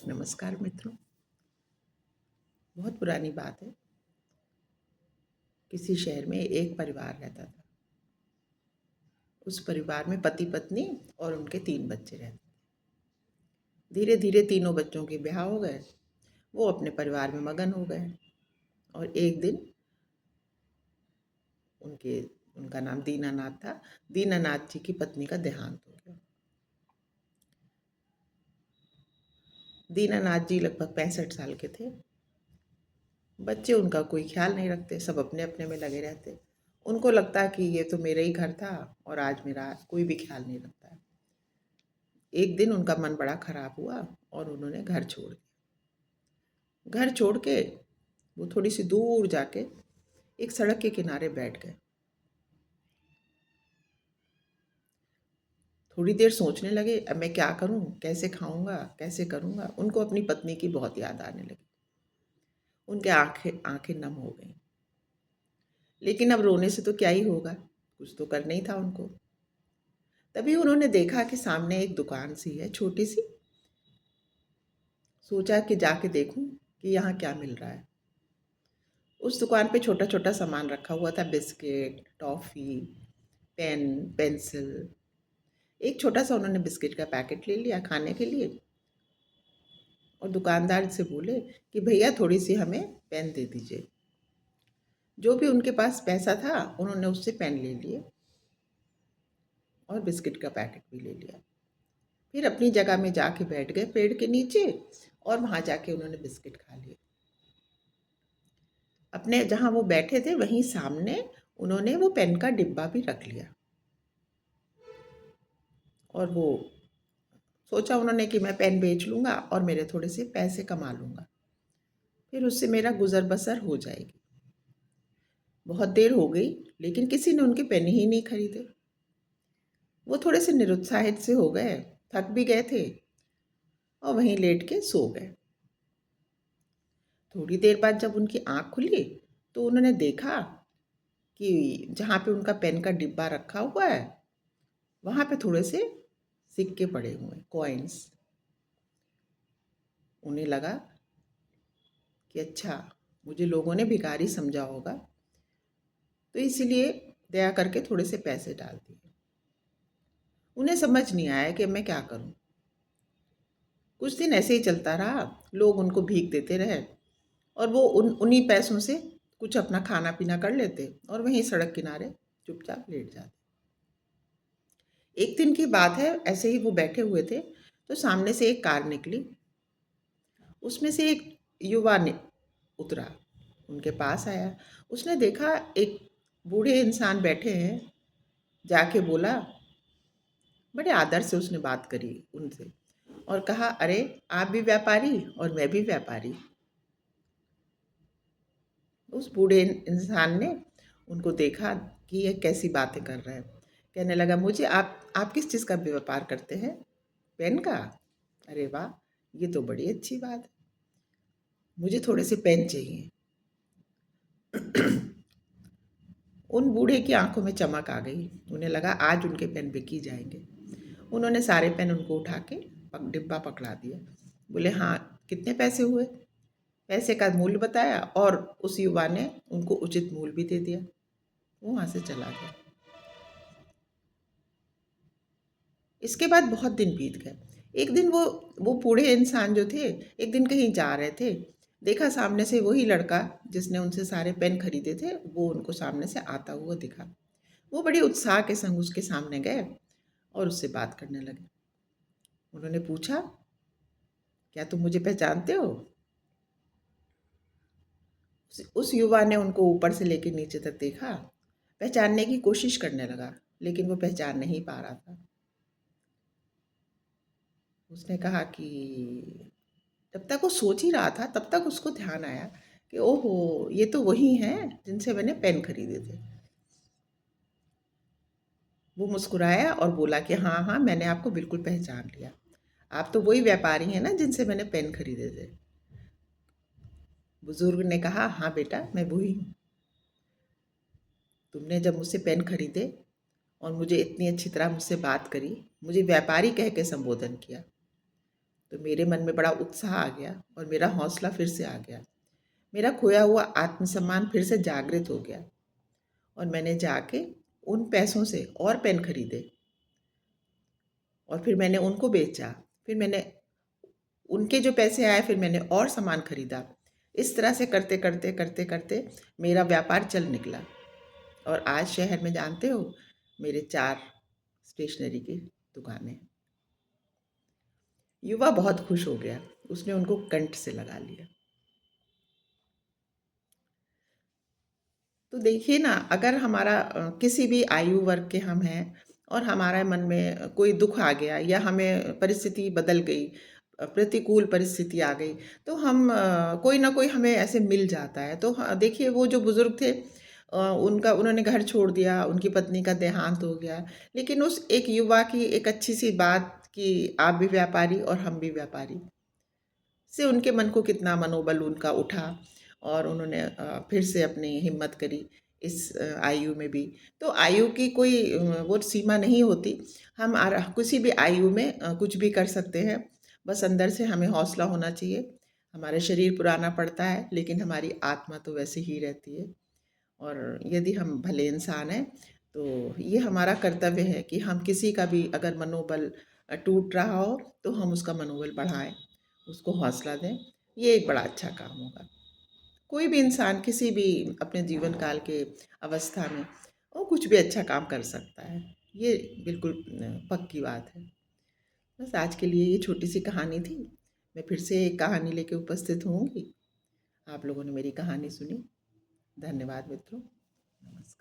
नमस्कार मित्रों। बहुत पुरानी बात है। किसी शहर में एक परिवार रहता था। उस परिवार में पति पत्नी और उनके 3 बच्चे रहते थे। धीरे धीरे तीनों बच्चों के ब्याह हो गए। वो अपने परिवार में मगन हो गए। और एक दिन उनके उनका नाम दीनानाथ था। दीनानाथ जी की पत्नी का देहांत हो गया। दीनानाथ जी लगभग 65 साल के थे। बच्चे उनका कोई ख्याल नहीं रखते, सब अपने अपने में लगे रहते। उनको लगता कि ये तो मेरा ही घर था और आज मेरा कोई भी ख्याल नहीं रखता है। एक दिन उनका मन बड़ा खराब हुआ और उन्होंने घर छोड़ दिया। घर छोड़ के वो थोड़ी सी दूर जाके एक सड़क के किनारे बैठ गए। थोड़ी देर सोचने लगे, अब मैं क्या करूं, कैसे खाऊंगा, कैसे करूंगा। उनको अपनी पत्नी की बहुत याद आने लगी। उनके आंखें आंखें नम हो गई। लेकिन अब रोने से तो क्या ही होगा, कुछ तो करना ही था उनको। तभी उन्होंने देखा कि सामने एक दुकान सी है, छोटी सी। सोचा कि जाके देखूं कि यहाँ क्या मिल रहा है। उस दुकान पे छोटा छोटा सामान रखा हुआ था, बिस्किट, टॉफ़ी, पेन, पेंसिल। एक छोटा सा उन्होंने बिस्किट का पैकेट ले लिया खाने के लिए और दुकानदार से बोले कि भैया थोड़ी सी हमें पेन दे दीजिए। जो भी उनके पास पैसा था उन्होंने उससे पेन ले लिए और बिस्किट का पैकेट भी ले लिया। फिर अपनी जगह में जाके बैठ गए पेड़ के नीचे और वहाँ जाके उन्होंने बिस्किट खा लिए। अपने जहाँ वो बैठे थे वहीं सामने उन्होंने वो पेन का डिब्बा भी रख लिया और वो सोचा उन्होंने कि मैं पेन बेच लूँगा और मेरे थोड़े से पैसे कमा लूँगा, फिर उससे मेरा गुज़र बसर हो जाएगी। बहुत देर हो गई लेकिन किसी ने उनके पेन ही नहीं खरीदे। वो थोड़े से निरुत्साहित से हो गए, थक भी गए थे और वहीं लेट के सो गए। थोड़ी देर बाद जब उनकी आँख खुली तो उन्होंने देखा कि जहाँ पे उनका पेन का डिब्बा रखा हुआ है वहाँ पे थोड़े से सिक्के पड़े हुए हैं, कॉइन्स। उन्हें लगा कि अच्छा, मुझे लोगों ने भिखारी समझा होगा तो इसीलिए दया करके थोड़े से पैसे डाल दिए। उन्हें समझ नहीं आया कि मैं क्या करूं। कुछ दिन ऐसे ही चलता रहा। लोग उनको भीख देते रहे और वो उन्हीं पैसों से कुछ अपना खाना पीना कर लेते और वहीं सड़क किनारे चुपचाप लेट जाते। एक दिन की बात है, ऐसे ही वो बैठे हुए थे तो सामने से एक कार निकली। उसमें से एक युवा ने उतरा, उनके पास आया। उसने देखा एक बूढ़े इंसान बैठे हैं, जाके बोला, बड़े आदर से उसने बात करी उनसे और कहा, अरे आप भी व्यापारी और मैं भी व्यापारी। उस बूढ़े इंसान ने उनको देखा कि ये कैसी बातें कर रहे हैं। कहने लगा, मुझे आप किस चीज़ का व्यापार करते हैं? पेन का? अरे वाह, ये तो बड़ी अच्छी बात है। मुझे थोड़े से पेन चाहिए। उन बूढ़े की आंखों में चमक आ गई। उन्हें लगा आज उनके पेन बिक ही जाएंगे। उन्होंने सारे पेन उनको उठा के डिब्बा पकड़ा दिया। बोले, हाँ, कितने पैसे हुए? पैसे का मूल्य बताया और उस युवा ने उनको उचित मूल्य भी दे दिया। वो वहाँ से चला गया। इसके बाद बहुत दिन बीत गए। एक दिन वो बूढ़े इंसान जो थे, एक दिन कहीं जा रहे थे। देखा सामने से वही लड़का जिसने उनसे सारे पेन खरीदे थे, वो उनको सामने से आता हुआ दिखा। वो बड़े उत्साह के संग उसके सामने गए और उससे बात करने लगे। उन्होंने पूछा, क्या तुम मुझे पहचानते हो? उस युवा ने उनको ऊपर से लेकर नीचे तक देखा, पहचानने की कोशिश करने लगा, लेकिन वो पहचान नहीं पा रहा था। उसने कहा कि जब तक वो सोच ही रहा था तब तक उसको ध्यान आया कि ओहो, ये तो वही हैं जिनसे मैंने पेन खरीदे थे। वो मुस्कुराया और बोला कि हाँ हाँ, मैंने आपको बिल्कुल पहचान लिया। आप तो वही व्यापारी हैं ना जिनसे मैंने पेन खरीदे थे। बुजुर्ग ने कहा, हाँ बेटा, मैं वही हूँ। तुमने जब मुझसे पेन खरीदे और मुझे इतनी अच्छी तरह मुझसे बात करी, मुझे व्यापारी कह के संबोधन किया, तो मेरे मन में बड़ा उत्साह आ गया और मेरा हौसला फिर से आ गया। मेरा खोया हुआ आत्मसम्मान फिर से जागृत हो गया और मैंने जाके उन पैसों से और पेन खरीदे और फिर मैंने उनको बेचा। फिर मैंने उनके जो पैसे आए फिर मैंने और सामान खरीदा। इस तरह से करते करते करते करते मेरा व्यापार चल निकला और आज शहर में जानते हो मेरे 4 स्टेशनरी की दुकानें हैं। युवा बहुत खुश हो गया, उसने उनको कंठ से लगा लिया। तो देखिए ना, अगर हमारा किसी भी आयु वर्ग के हम हैं और हमारे मन में कोई दुख आ गया या हमें परिस्थिति बदल गई, प्रतिकूल परिस्थिति आ गई, तो हम कोई ना कोई हमें ऐसे मिल जाता है। तो देखिए वो जो बुजुर्ग थे, उनका उन्होंने घर छोड़ दिया, उनकी पत्नी का देहांत हो गया, लेकिन उस एक युवा की एक अच्छी सी बात कि आप भी व्यापारी और हम भी व्यापारी, से उनके मन को कितना मनोबल उनका उठा और उन्होंने फिर से अपनी हिम्मत करी इस आयु में भी। तो आयु की कोई वो सीमा नहीं होती। हम किसी भी आयु में कुछ भी कर सकते हैं। बस अंदर से हमें हौसला होना चाहिए। हमारा शरीर पुराना पड़ता है, लेकिन हमारी आत्मा तो वैसे ही रहती है। और यदि हम भले इंसान हैं, तो ये हमारा कर्तव्य है कि हम किसी का भी अगर मनोबल टूट रहा हो, तो हम उसका मनोबल बढ़ाएँ, उसको हौसला दें। ये एक बड़ा अच्छा काम होगा। कोई भी इंसान किसी भी अपने जीवन काल के अवस्था में वो कुछ भी अच्छा काम कर सकता है। ये बिल्कुल पक्की बात है। बस आज के लिए ये छोटी-सी कहानी थी। मैं फिर से एक कहानी लेके उपस्थित होंगी। आप लोगों ने मेरी कहानी सुनी। धन्यवाद मित्रों। नमस्कार।